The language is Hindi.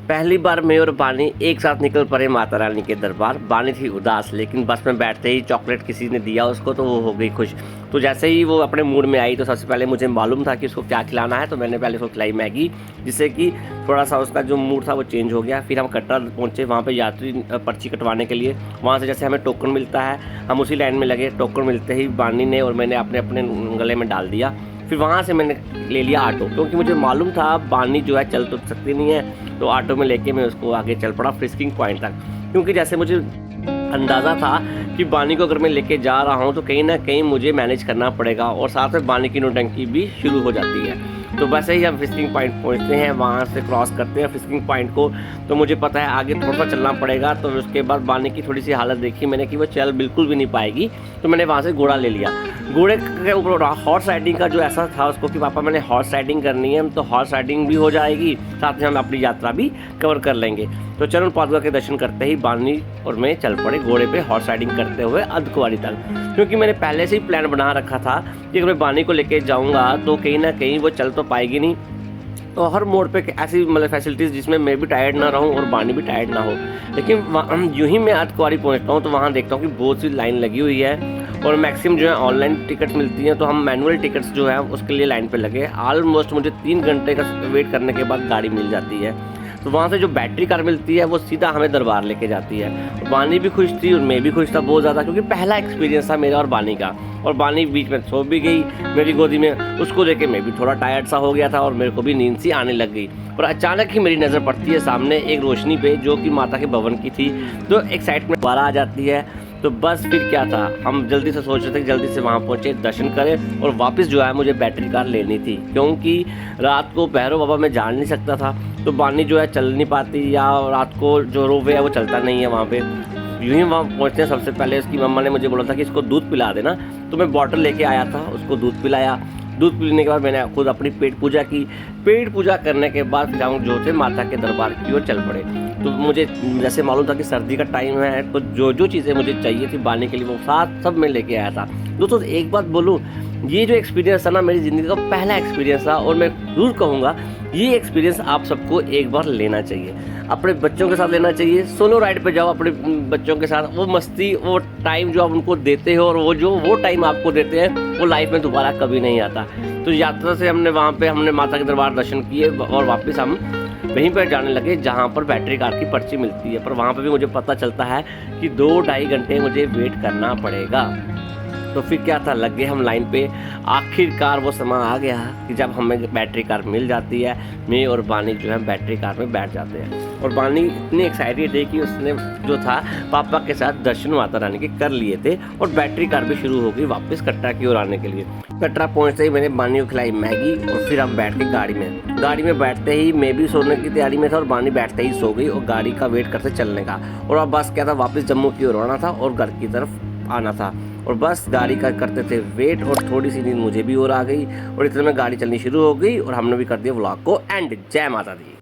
पहली बार मैं और बानी एक साथ निकल पड़े माता रानी के दरबार। बानी थी उदास, लेकिन बस में बैठते ही चॉकलेट किसी ने दिया उसको तो वो हो गई खुश। तो जैसे ही वो अपने मूड में आई तो सबसे पहले मुझे मालूम था कि उसको क्या खिलाना है, तो मैंने पहले उसको खिलाई मैगी, जिससे कि थोड़ा सा उसका जो मूड था वो चेंज हो गया। फिर हम कटरा पहुँचे, वहाँ पर यात्री पर्ची कटवाने के लिए। वहाँ से जैसे हमें टोकन मिलता है, हम उसी लाइन में लगे। टोकन मिलते ही बानी ने और मैंने अपने अपने गले में डाल दिया। फिर वहाँ से मैंने ले लिया ऑटो, क्योंकि मुझे मालूम था बानी जो है चल तो सकती नहीं है। तो ऑटो में लेके मैं उसको आगे चल पड़ा फ्रिस्किंग पॉइंट तक, क्योंकि जैसे मुझे अंदाज़ा था कि बानी को अगर मैं लेके जा रहा हूँ तो कहीं ना कहीं मुझे मैनेज करना पड़ेगा, और साथ में बानी की नौटंकी भी शुरू हो जाती है। तो वैसे ही हम फिशिंग पॉइंट पहुँचते हैं, वहाँ से क्रॉस करते हैं फिशिंग पॉइंट को। तो मुझे पता है आगे थोड़ा सा चलना पड़ेगा। तो उसके बाद बानी की थोड़ी सी हालत देखी मैंने कि वो चल बिल्कुल भी नहीं पाएगी, तो मैंने वहाँ से घोड़ा ले लिया। घोड़े के ऊपर हॉर्स राइडिंग का जो ऐसा था उसको कि पापा मैंने हॉर्स राइडिंग करनी है, तो हॉर्स राइडिंग भी हो जाएगी, साथ में हम अपनी यात्रा भी कवर कर लेंगे। तो चरण पादुका के दर्शन करते ही बानी और मैं चल पड़े घोड़े पे हॉर्स राइडिंग करते हुए अर्धकुंवारी तक, क्योंकि मैंने पहले से ही प्लान बना रखा था कि अगर मैं बानी को लेके जाऊंगा तो कहीं ना कहीं वो चल तो पाएगी नहीं। तो हर मोड़ पे ऐसी मतलब फैसिलिटीज़ जिसमें मैं भी टायर्ड ना रहूं और बानी भी टायर्ड ना हो। लेकिन यूं ही मैं अर्धकुंवारी पहुंचता हूं तो वहां देखता हूं कि बहुत सी लाइन लगी हुई है, और मैक्सिमम जो है ऑनलाइन टिकट्स मिलती हैं। तो हम मैनुअल टिकट्स जो है उसके लिए लाइन पे लगे। ऑलमोस्ट मुझे 3 घंटे का वेट करने के बाद गाड़ी मिल जाती है। तो वहाँ से जो बैटरी कार मिलती है वो सीधा हमें दरबार लेके जाती है। बानी भी खुश थी और मैं भी खुश था बहुत ज़्यादा, क्योंकि पहला एक्सपीरियंस था मेरा और बानी का। और बानी बीच में सो भी गई मेरी गोदी में, उसको देख के मैं भी थोड़ा टायर्ड सा हो गया था और मेरे को भी नींद सी आने लग गई। और अचानक ही मेरी नज़र पड़ती है सामने एक रोशनी पे, जो कि माता के भवन की थी। तो एक्साइटमेंट दोबारा आ जाती है। तो बस फिर क्या था, हम जल्दी से सोच रहे थे कि जल्दी से वहाँ पहुँचे, दर्शन करें, और वापस जो है मुझे बैटरी कार लेनी थी, क्योंकि रात को भैरव बाबा में जा नहीं सकता था। तो बानी जो है चल नहीं पाती, या रात को जो रोपवे है वो चलता नहीं है वहाँ पे। यूँ ही वहाँ पहुँचते हैं सबसे पहले उसकी मम्मा ने मुझे बोला था कि इसको दूध पिला देना, तो मैं बॉटल लेके आया था, उसको दूध पिलाया। दूध पीने के बाद मैंने खुद अपनी पेट पूजा की। पेट पूजा करने के बाद फिर हम जो थे माता के दरबार की ओर चल पड़े। तो मुझे जैसे मालूम था कि सर्दी का टाइम है, तो जो जो चीज़ें मुझे चाहिए थी बानी के लिए वो साथ सब मैं लेके आया था। दोस्तों एक बात बोलूँ, ये जो एक्सपीरियंस था ना मेरी ज़िंदगी का पहला एक्सपीरियंस था, और मैं ज़रूर कहूँगा ये एक्सपीरियंस आप सबको एक बार लेना चाहिए। अपने बच्चों के साथ लेना चाहिए, सोलो राइड पे जाओ अपने बच्चों के साथ। वो मस्ती, वो टाइम जो आप उनको देते हो, और वो टाइम आपको देते हैं, वो लाइफ में दोबारा कभी नहीं आता। तो यात्रा से हमने माता के दरबार दर्शन किए, और वापस हम वहीं पर जाने लगे जहाँ पर बैटरी कार की पर्ची मिलती है। पर वहाँ पर भी मुझे पता चलता है कि 2-2.5 घंटे मुझे वेट करना पड़ेगा। तो फिर क्या था, लग गए हम लाइन पे। आखिरकार वो समय आ गया कि जब हमें बैटरी कार मिल जाती है, मैं और बानी जो है बैटरी कार में बैठ जाते हैं। और बानी इतनी एक्साइटेड है कि उसने जो था पापा के साथ दर्शन माता रानी के कर लिए थे, और बैटरी कार भी शुरू हो गई वापस कटरा की ओर आने के लिए। कटरा पहुँचते ही मैंने बानी को खिलाई मैगी, और फिर हम बैठ के गाड़ी में बैठते ही मैं भी सोने की तैयारी में था, और बानी बैठते ही सो गई, और गाड़ी का वेट करते चलने का। और अब बस क्या था, वापस जम्मू की ओर आना था और घर की तरफ आना था। और बस गाड़ी का करते थे वेट, और थोड़ी सी नींद मुझे भी और आ गई, और इतने में गाड़ी चलनी शुरू हो गई और हमने भी कर दिया व्लॉग को एंड। जय माता दी।